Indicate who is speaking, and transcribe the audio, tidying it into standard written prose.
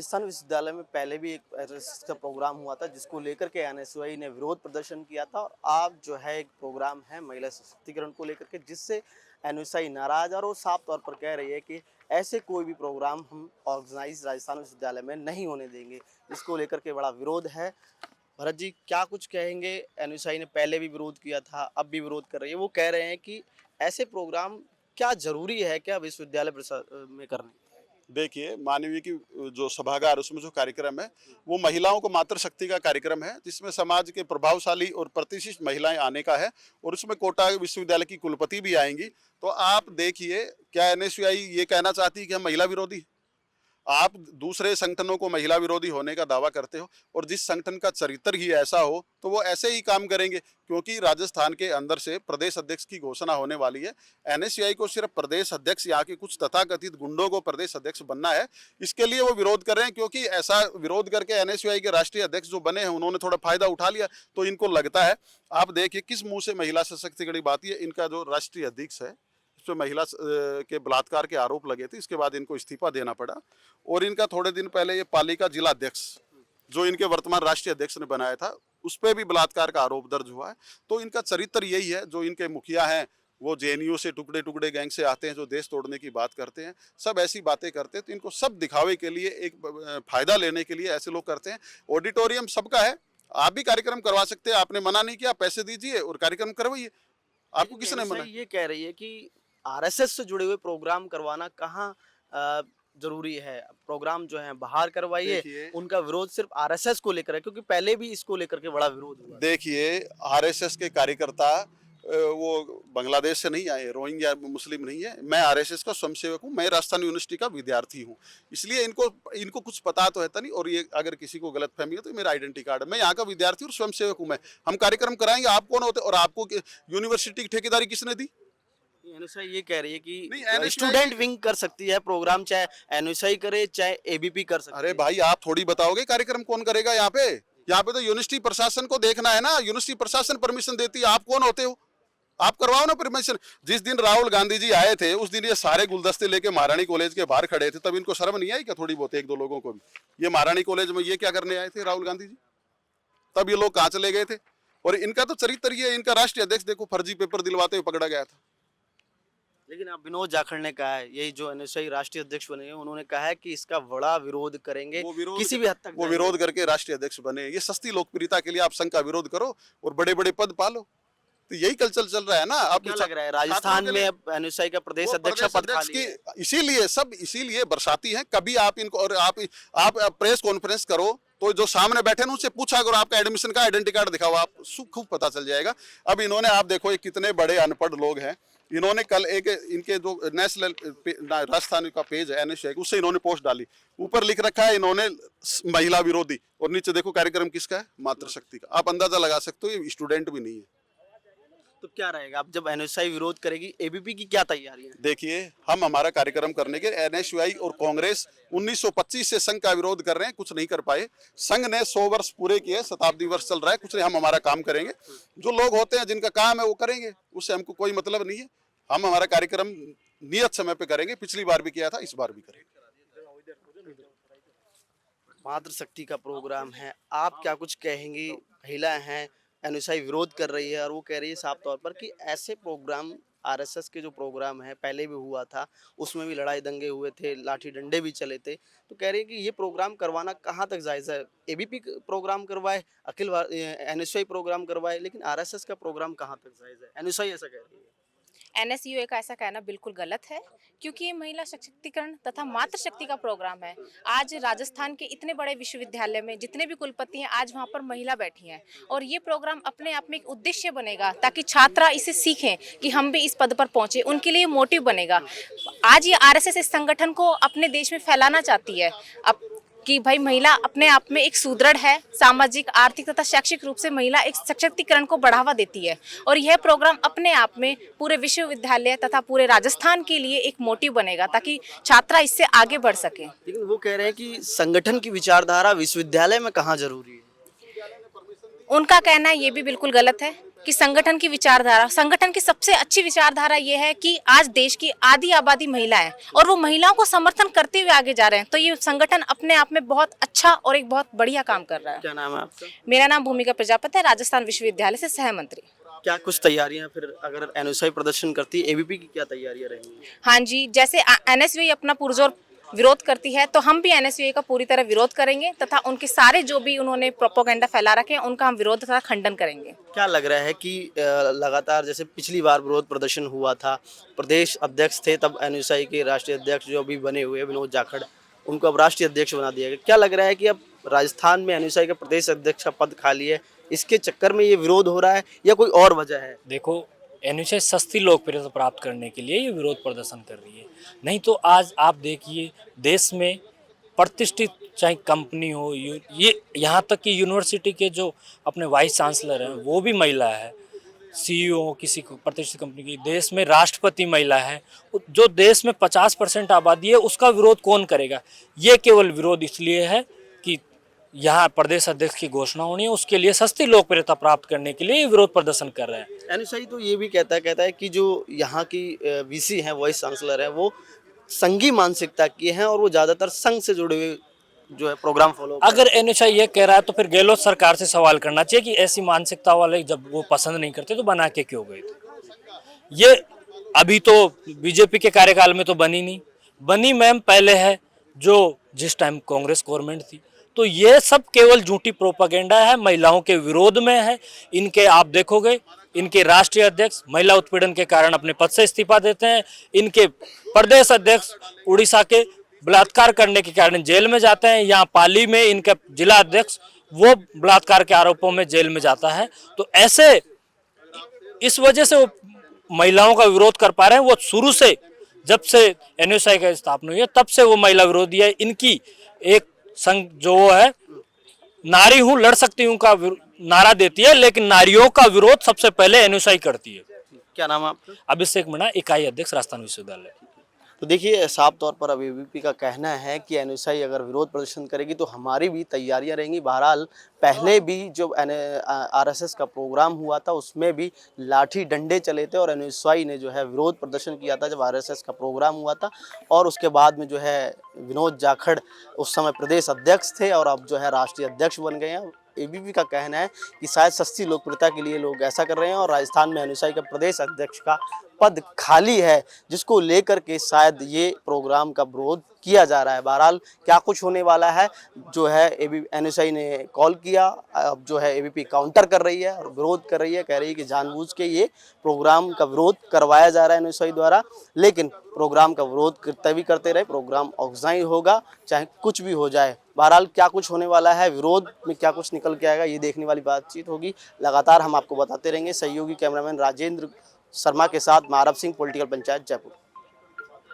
Speaker 1: राजस्थान विश्वविद्यालय में पहले भी एक एनएसएस का प्रोग्राम हुआ था जिसको लेकर के एनएसयूआई ने विरोध प्रदर्शन किया था और आज जो है एक प्रोग्राम है महिला सशक्तिकरण को लेकर के जिससे एनएसयूआई नाराज और वो साफ तौर पर कह रही है कि ऐसे कोई भी प्रोग्राम हम ऑर्गेनाइज राजस्थान विश्वविद्यालय में नहीं होने देंगे, जिसको लेकर के बड़ा विरोध है। भरत जी क्या कुछ कहेंगे? एनएसयूआई ने पहले भी विरोध किया था, अब भी विरोध कर रही है। वो कह रहे हैं कि ऐसे प्रोग्राम क्या जरूरी है क्या विश्वविद्यालय में करने?
Speaker 2: देखिए, मानवीय की जो सभागार उसमें जो कार्यक्रम है वो महिलाओं को मातृशक्ति का कार्यक्रम है, जिसमें समाज के प्रभावशाली और प्रतिष्ठित महिलाएं आने का है और उसमें कोटा विश्वविद्यालय की कुलपति भी आएंगी। तो आप देखिए, क्या एनएसयूआई ये कहना चाहती है कि हम महिला विरोधी? आप दूसरे संगठनों को महिला विरोधी होने का दावा करते हो और जिस संगठन का चरित्र ही ऐसा हो तो वो ऐसे ही काम करेंगे, क्योंकि राजस्थान के अंदर से प्रदेश अध्यक्ष की घोषणा होने वाली है। एनएसयूआई को सिर्फ प्रदेश अध्यक्ष, यहाँ के कुछ तथाकथित गुंडों को प्रदेश अध्यक्ष बनना है, इसके लिए वो विरोध कर रहे हैं। क्योंकि ऐसा विरोध करके एनएसयूआई के राष्ट्रीय अध्यक्ष जो बने हैं उन्होंने थोड़ा फायदा उठा लिया, तो इनको लगता है। आप देखिए किस मुंह से महिला सशक्तिकरण की बात है। इनका जो राष्ट्रीय अध्यक्ष है पे महिला के बलात्कार के आरोप लगे थे, इसके बाद इनको इस्तीफा देना पड़ा। और इनका थोड़े दिन पहले ये पालिका जिला अध्यक्ष जो इनके वर्तमान राष्ट्रीय अध्यक्ष ने बनाया था, उस पर भी बलात्कार का आरोप दर्ज हुआ है। तो इनका चरित्र यही है। जो इनके मुखिया हैं वो जेएनयू से टुकड़े टुकड़े गैंग से आते हैं, जो देश तोड़ने की बात करते हैं, सब ऐसी बातें करते हैं। तो इनको सब दिखावे के लिए, एक फायदा लेने के लिए ऐसे लोग करते हैं। ऑडिटोरियम सबका है, आप भी कार्यक्रम करवा सकते हैं, आपने मना नहीं किया, पैसे दीजिए और कार्यक्रम करवाइए। आपको किसने मना?
Speaker 1: ये कह रही है कि आरएसएस से जुड़े हुए प्रोग्राम करवाना कहाँ जरूरी है? प्रोग्राम जो है बाहर करवाइए। उनका विरोध सिर्फ आरएसएस को लेकर है, क्योंकि पहले भी इसको लेकर के बड़ा विरोध हुआ।
Speaker 2: देखिए, आरएसएस के कार्यकर्ता वो बांग्लादेश से नहीं आए, रोहिंग्या मुस्लिम नहीं है। मैं आरएसएस का स्वयंसेवक हूँ, मैं राजस्थान यूनिवर्सिटी का विद्यार्थी हूँ, इसलिए इनको कुछ पता तो है नहीं। और ये अगर किसी को गलत फहमी है तो मेरा आइडेंटिटी कार्ड है, मैं यहाँ का विद्यार्थी और स्वयंसेवक हूँ। मैं हम कार्यक्रम कराएंगे, आप कौन होते? और आपको यूनिवर्सिटी की ठेकेदारी किसने दी?
Speaker 1: एनएसयूआई ये कह रही है कि स्टूडेंट विंग कर सकती है प्रोग्राम, चाहे एनएसयूआई करे चाहे एबीपी कर सकती है।
Speaker 2: अरे भाई, आप थोड़ी बताओगे कार्यक्रम कौन करेगा? यहाँ पे तो यूनिवर्सिटी प्रशासन को देखना है ना। यूनिवर्सिटी प्रशासन परमिशन देती है, आप कौन होते हो? आप करवाओ ना परमिशन। जिस दिन राहुल गांधी जी आए थे उस दिन ये सारे गुलदस्ते लेके महारानी कॉलेज के बाहर खड़े थे, तब इनको शर्म नहीं आई क्या? थोड़ी बहुत, एक दो लोगों को भी। ये महारानी कॉलेज में ये क्या करने आए थे राहुल गांधी जी? तब ये लोग कहाँ चले गए थे? और इनका तो चरित्र ये, इनका राष्ट्रीय अध्यक्ष देखो फर्जी पेपर दिलवाते हुए पकड़ा गया था।
Speaker 1: लेकिन अब विनोद जाखड़ ने कहा है, यही जो एनएसयूआई राष्ट्रीय अध्यक्ष बने हैं, उन्होंने कहा है कि इसका बड़ा विरोध करेंगे, किसी भी हद तक
Speaker 2: वो विरोध करके राष्ट्रीय अध्यक्ष बने। ये सस्ती लोकप्रियता के लिए आप संघ का विरोध करो और बड़े बड़े पद पालो, तो यही कल्चर चल रहा है ना।
Speaker 1: आप क्या लग रहा है राजस्थान में अब एनएसयूआई का प्रदेश अध्यक्ष पद खाली है?
Speaker 2: इसीलिए बरसाती हैं। कभी आप इनको, और आप प्रेस कॉन्फ्रेंस करो तो जो सामने बैठे ना उनसे पूछा करो आपका एडमिशन का आइडेंटिटी कार्ड दिखाओ, आप खूब पता चल जाएगा। अब इन्होंने, आप देखो ये कितने बड़े अनपढ़ लोग हैं। इन्होंने कल एक इनके जो नेशनल राजस्थान का पेज है एनएसयूआई, उससे इन्होंने पोस्ट डाली, ऊपर लिख रखा है इन्होंने महिला विरोधी, और नीचे देखो कार्यक्रम किसका है? मातृशक्ति का। आप अंदाजा लगा सकते हो ये स्टूडेंट भी नहीं है।
Speaker 1: तो क्या रहेगा अब जब एनएसयूआई विरोध करेगी? एबीपी की क्या तैयारी है?
Speaker 2: देखिए, हम हमारा कार्यक्रम करने के, एनएसयूआई और कांग्रेस 1925 से संघ का विरोध कर रहे हैं, कुछ नहीं कर पाए। संघ ने 100 वर्ष पूरे किए, शताब्दी वर्ष चल रहा है, कुछ नहीं। हम हमारा काम करेंगे, जो लोग होते हैं जिनका काम है वो करेंगे, उससे हमको कोई मतलब नहीं है। हम हमारा कार्यक्रम नियत समय पे करेंगे, पिछली बार भी किया था, इस बार भी करेंगे।
Speaker 1: मातृशक्ति का प्रोग्राम है, आप क्या कुछ कहेंगी? महिला हैं, एनएसयूआई विरोध कर रही है और वो कह रही है साफ तौर पर कि ऐसे प्रोग्राम, आरएसएस के जो प्रोग्राम है पहले भी हुआ था, उसमें भी लड़ाई दंगे हुए थे, लाठी डंडे भी चले थे, तो कह रही है कि ये प्रोग्राम करवाना कहाँ तक जायज़ है? एबीपी प्रोग्राम करवाए, एनएसयूआई प्रोग्राम करवाए, लेकिन आरएसएस का प्रोग्राम कहाँ तक जायज़ है? एनएसयूआई ऐसा कह रही है।
Speaker 3: एनएसयूए का ऐसा कहना बिल्कुल गलत है, क्योंकि ये महिला सशक्तिकरण तथा मातृशक्ति का प्रोग्राम है। आज राजस्थान के इतने बड़े विश्वविद्यालय में जितने भी कुलपति हैं, आज वहाँ पर महिला बैठी हैं, और ये प्रोग्राम अपने आप में एक उद्देश्य बनेगा ताकि छात्रा इसे सीखें कि हम भी इस पद पर पहुँचे, उनके लिए मोटिव बनेगा। आज ये आरएसएस इस संगठन को अपने देश में फैलाना चाहती है अब कि भाई महिला अपने आप में एक सुदृढ़ है, सामाजिक, आर्थिक तथा शैक्षिक रूप से महिला एक सशक्तिकरण को बढ़ावा देती है, और यह प्रोग्राम अपने आप में पूरे विश्वविद्यालय तथा पूरे राजस्थान के लिए एक मोटिव बनेगा ताकि छात्रा इससे आगे बढ़ सके।
Speaker 1: लेकिन वो कह रहे हैं कि संगठन की विचारधारा विश्वविद्यालय में कहाँ जरूरी है?
Speaker 3: उनका कहना ये भी बिल्कुल गलत है, कि संगठन की विचारधारा, संगठन की सबसे अच्छी विचारधारा ये है कि आज देश की आधी आबादी महिला है और वो महिलाओं को समर्थन करते हुए आगे जा रहे हैं। तो ये संगठन अपने आप में बहुत अच्छा और एक बहुत बढ़िया काम कर रहा है।
Speaker 1: क्या नाम है आपका?
Speaker 3: मेरा नाम भूमिका प्रजापति है, राजस्थान विश्वविद्यालय से सह मंत्री।
Speaker 1: क्या कुछ तैयारियां फिर अगर एनएसयूआई प्रदर्शन करती है, एबीपी की क्या तैयारियां रहेंगी?
Speaker 3: हाँ जी, जैसे एनएसयूआई अपना पुरजोर विरोध करती है तो हम भी एनएसयूआई का पूरी तरह विरोध करेंगे तथा उनके सारे जो भी उन्होंने प्रोपोगेंडा फैला रखे हैं उनका हम विरोध तथा खंडन करेंगे।
Speaker 1: क्या लग रहा है कि लगातार जैसे पिछली बार विरोध प्रदर्शन हुआ था, प्रदेश अध्यक्ष थे तब एनएसयूआई के राष्ट्रीय अध्यक्ष जो अभी बने हुए विनोद जाखड़, उनको अब राष्ट्रीय अध्यक्ष बना दिया गया। क्या लग रहा है कि अब राजस्थान में एनएसयूआई का प्रदेश अध्यक्ष का पद खाली है, इसके चक्कर में ये विरोध हो रहा है या कोई और वजह है?
Speaker 4: देखो, एनएसयूआई सस्ती लोकप्रियता प्राप्त करने के लिए ये विरोध प्रदर्शन कर रही है। नहीं तो आज आप देखिए देश में प्रतिष्ठित चाहे कंपनी हो, ये यहाँ तक कि यूनिवर्सिटी के जो अपने वाइस चांसलर हैं वो भी महिला है, सीईओ किसी प्रतिष्ठित कंपनी की, देश में राष्ट्रपति महिला है। जो देश में 50% आबादी है उसका विरोध कौन करेगा? ये केवल विरोध इसलिए है कि यहाँ प्रदेश अध्यक्ष की घोषणा होनी है, उसके लिए सस्ती लोकप्रियता प्राप्त करने के लिए ये विरोध प्रदर्शन कर रहे हैं।
Speaker 1: एनएसयूआई तो ये भी कहता है कि जो यहाँ की वीसी हैं, वाइस चांसलर हैं, वो संघी मानसिकता की हैं और वो ज़्यादातर संघ से जुड़े हुए जो है प्रोग्राम फॉलो।
Speaker 4: अगर एनएसयूआई ये कह रहा है तो फिर गहलोत सरकार से सवाल करना चाहिए कि ऐसी मानसिकता वाले जब वो पसंद नहीं करते तो बना के क्यों गए थे। ये अभी तो बीजेपी के कार्यकाल में तो बनी नहीं, बनी मैम पहले है जो जिस टाइम कांग्रेस गवर्नमेंट थी। तो ये सब केवल झूठी प्रोपेगेंडा है, महिलाओं के विरोध में है। इनके आप देखोगे इनके राष्ट्रीय अध्यक्ष महिला उत्पीड़न के कारण अपने पद से इस्तीफा देते हैं, इनके प्रदेश अध्यक्ष उड़ीसा के बलात्कार करने के कारण जेल में जाते हैं, यहाँ पाली में इनका जिला अध्यक्ष वो बलात्कार के आरोपों में जेल में जाता है। तो ऐसे इस वजह से वो महिलाओं का विरोध कर पा रहे हैं। वो शुरू से जब से एनएसयूआई का स्थापना हुई है तब से वो महिला विरोधी है। इनकी एक संघ जो है नारी हूं लड़ सकती हूं का नारा देती है, लेकिन नारियों का विरोध सबसे पहले एनएसयूआई करती है।
Speaker 1: क्या नाम है आपका?
Speaker 4: अभिषेक मीणा, इकाई अध्यक्ष राजस्थान विश्वविद्यालय।
Speaker 1: तो देखिए, साफ तौर पर अब एबीपी का कहना है कि एनएसयूआई अगर विरोध प्रदर्शन करेगी तो हमारी भी तैयारियां रहेंगी। बहरहाल पहले भी जो आरएसएस का प्रोग्राम हुआ था उसमें भी लाठी डंडे चले थे और एनएसयूआई ने जो है विरोध प्रदर्शन किया था जब आरएसएस का प्रोग्राम हुआ था। और उसके बाद में जो है विनोद जाखड़ उस समय प्रदेश अध्यक्ष थे और अब जो है राष्ट्रीय अध्यक्ष बन गए हैं। एबीपी का कहना है कि शायद सस्ती लोकप्रियता के लिए लोग ऐसा कर रहे हैं और राजस्थान में एनएसयूआई का प्रदेश अध्यक्ष का पद खाली है, जिसको लेकर के शायद ये प्रोग्राम का विरोध किया जा रहा है। बहरहाल क्या कुछ होने वाला है, जो है एनएसयूआई ने कॉल किया, अब जो है एबीपी काउंटर कर रही है और विरोध कर रही है, कह रही है कि जानबूझ के ये प्रोग्राम का विरोध करवाया जा रहा है एनएसयूआई द्वारा। लेकिन प्रोग्राम का विरोध करते रहे, प्रोग्राम ऑर्गेनाइज होगा चाहे कुछ भी हो जाए। बहरहाल क्या कुछ होने वाला है, विरोध में क्या कुछ निकल के आएगा, ये देखने वाली बातचीत होगी। लगातार हम आपको बताते रहेंगे। सहयोगी कैमरामैन राजेंद्र शर्मा के साथ मैं आरब सिंह, पॉलिटिकल पंचायत, जयपुर।